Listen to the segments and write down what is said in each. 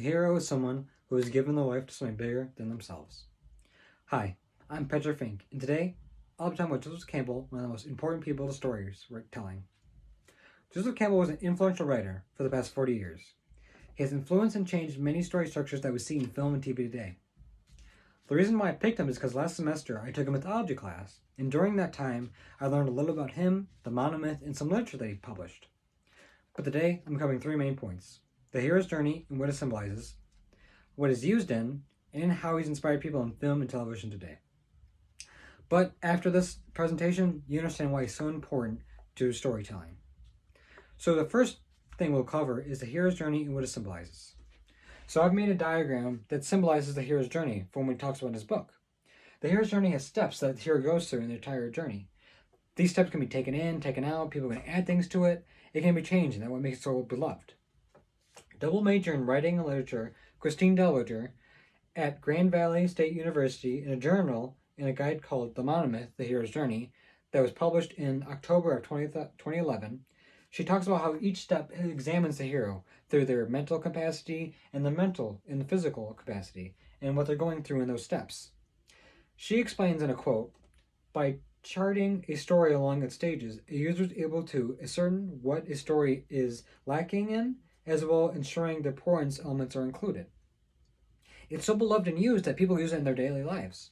A hero is someone who has given their life to something bigger than themselves. Hi, I'm Fink, and today I'll be talking about Joseph Campbell, one of the most important people to stories we're telling. Joseph Campbell was an influential writer for the past 40 years. He has influenced and changed many story structures that we see in film and TV today. The reason why I picked him is because last semester I took a mythology class, and during that time I learned a little about him, the monomyth, and some literature that he published. But today I'm covering three main points: the hero's journey and what it symbolizes, what it's used in, and how he's inspired people in film and television today. But after this presentation, you understand why he's so important to storytelling. So the first thing we'll cover is the hero's journey and what it symbolizes. So I've made a diagram that symbolizes the hero's journey from when he talks about in his book. The hero's journey has steps that the hero goes through in their entire journey. These steps can be taken in, taken out, people can add things to it, it can be changed, and that's what makes it so beloved. Double major in writing and literature, Christine Dellinger, at Grand Valley State University, in a journal in a guide called The Monomyth, The Hero's Journey, that was published in October of 2011, she talks about how each step examines the hero through their mental capacity and the physical capacity, and what they're going through in those steps. She explains in a quote, "By charting a story along its stages, a user is able to ascertain what a story is lacking in, as well ensuring the importance elements are included. It's so beloved and used that people use it in their daily lives."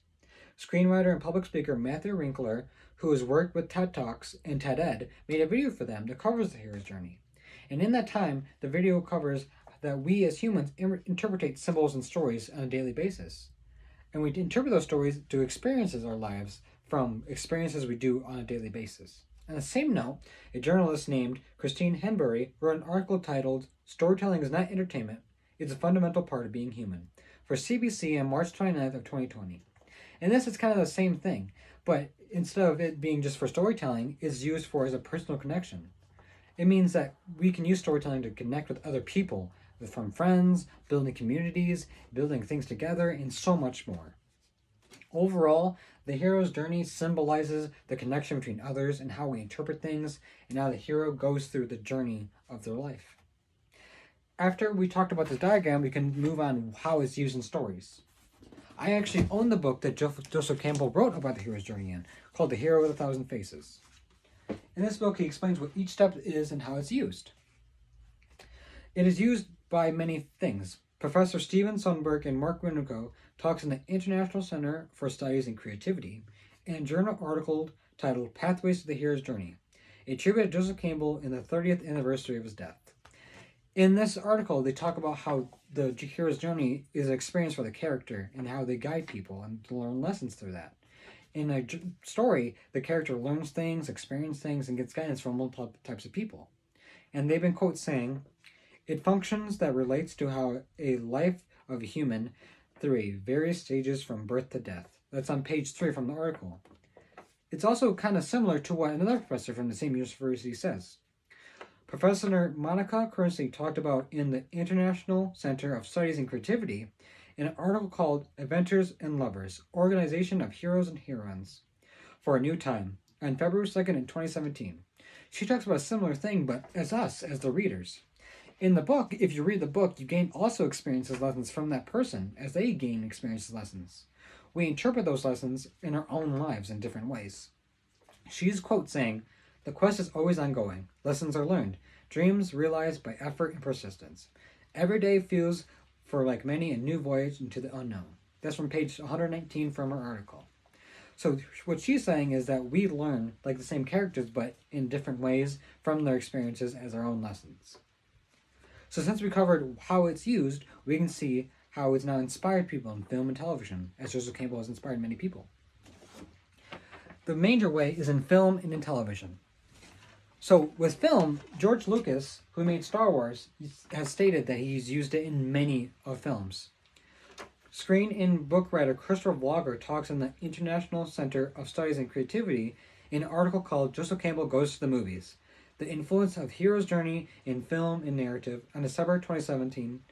Screenwriter and public speaker Matthew Winkler, who has worked with TED Talks and TED Ed, made a video for them that covers the hero's journey. And in that time, the video covers that we as humans interpret symbols and stories on a daily basis. And we interpret those stories to experiences our lives from experiences we do on a daily basis. On the same note, a journalist named Christine Henbury wrote an article titled "Storytelling is Not Entertainment, It's a Fundamental Part of Being Human" for CBC on March 29th of 2020. And this is kind of the same thing, but instead of it being just for storytelling, it's used for as a personal connection. It means that we can use storytelling to connect with other people, from friends, building communities, building things together, and so much more. Overall, the hero's journey symbolizes the connection between others and how we interpret things, and how the hero goes through the journey of their life. After we talked about this diagram, we can move on how it's used in stories. I actually own the book that Joseph Campbell wrote about the hero's journey in, called The Hero with a Thousand Faces. In this book, he explains what each step is and how it's used. It is used by many things. Professor Steven Sundberg and Mark Winnico talks in the International Center for Studies in Creativity in a journal article titled "Pathways to the Hero's Journey," a tribute to Joseph Campbell in the 30th anniversary of his death. In this article, they talk about how the hero's journey is an experience for the character and how they guide people and to learn lessons through that. In a story, the character learns things, experiences things, and gets guidance from multiple types of people. And they've been quote saying, "It functions that relates to how a life of a human through various stages from birth to death." That's on page 3 from the article. It's also kind of similar to what another professor from the same university says. Professor Monica Currency talked about in the International Center of Studies in Creativity in an article called "Adventures and Lovers, Organization of Heroes and Heroines for a New Time" on February 2nd in 2017. She talks about a similar thing, but as us, as the readers. In the book, if you read the book, you gain also experiences lessons from that person as they gain experiences lessons. We interpret those lessons in our own lives in different ways. She's quote saying, "The quest is always ongoing. Lessons are learned. Dreams realized by effort and persistence. Every day feels, for like many, a new voyage into the unknown." That's from page 119 from her article. So what she's saying is that we learn like the same characters, but in different ways from their experiences as our own lessons. So since we covered how it's used, we can see how it's now inspired people in film and television, as Joseph Campbell has inspired many people. The major way is in film and in television. So with film, George Lucas, who made Star Wars, has stated that he's used it in many of films. Screen and book writer Christopher Vlogger talks in the International Center of Studies in Creativity in an article called "Joseph Campbell Goes to the Movies: The Influence of Hero's Journey in Film and Narrative" on December 2017.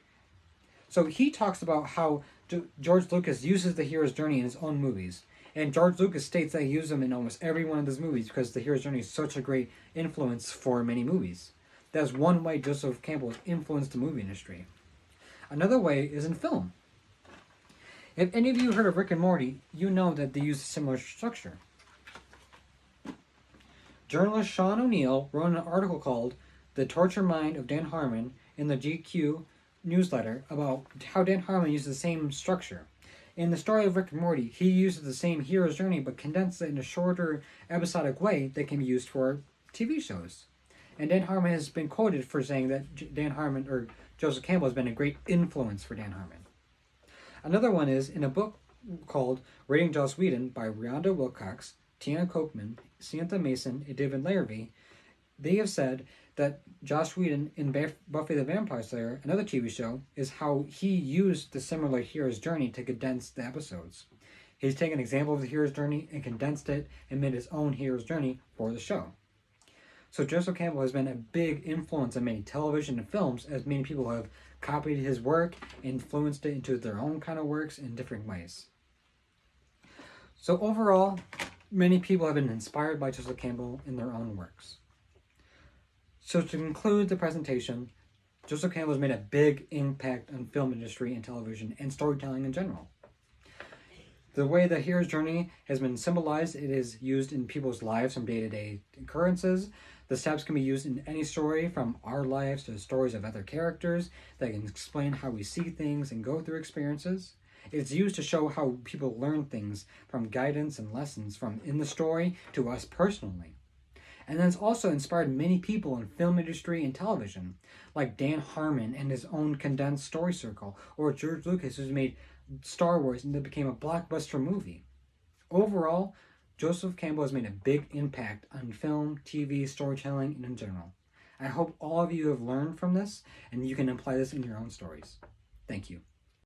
So he talks about how George Lucas uses the hero's journey in his own movies. And George Lucas states that he used them in almost every one of his movies because the hero's journey is such a great influence for many movies. That's one way Joseph Campbell has influenced the movie industry. Another way is in film. If any of you heard of Rick and Morty, you know that they use a similar structure. Journalist Sean O'Neill wrote an article called The Torture Mind of Dan Harmon in the GQ newsletter about how Dan Harmon used the same structure. In the story of Rick and Morty, he uses the same hero's journey but condensed it in a shorter, episodic way that can be used for TV shows. And Dan Harmon has been quoted for saying that Dan Harmon, or Joseph Campbell, has been a great influence for Dan Harmon. Another one is in a book called Rating Joss Whedon by Rhonda Wilcox, Tina Kochman, Samantha Mason, and David Larrabee. They have said that Joss Whedon in Buffy the Vampire Slayer, another TV show, is how he used the similar hero's journey to condense the episodes. He's taken an example of the hero's journey and condensed it and made his own hero's journey for the show. So Joseph Campbell has been a big influence on many television and films, as many people have copied his work, influenced it into their own kind of works in different ways. So overall, many people have been inspired by Joseph Campbell in their own works. So to conclude the presentation, Joseph Campbell has made a big impact on film industry and television and storytelling in general. The way the hero's journey has been symbolized, it is used in people's lives from day-to-day occurrences. The steps can be used in any story from our lives to stories of other characters that can explain how we see things and go through experiences. It's used to show how people learn things from guidance and lessons from in the story to us personally. And then it's also inspired many people in film industry and television, like Dan Harmon and his own condensed story circle, or George Lucas, who's made Star Wars and it became a blockbuster movie. Overall, Joseph Campbell has made a big impact on film, TV, storytelling, and in general. I hope all of you have learned from this and you can apply this in your own stories. Thank you.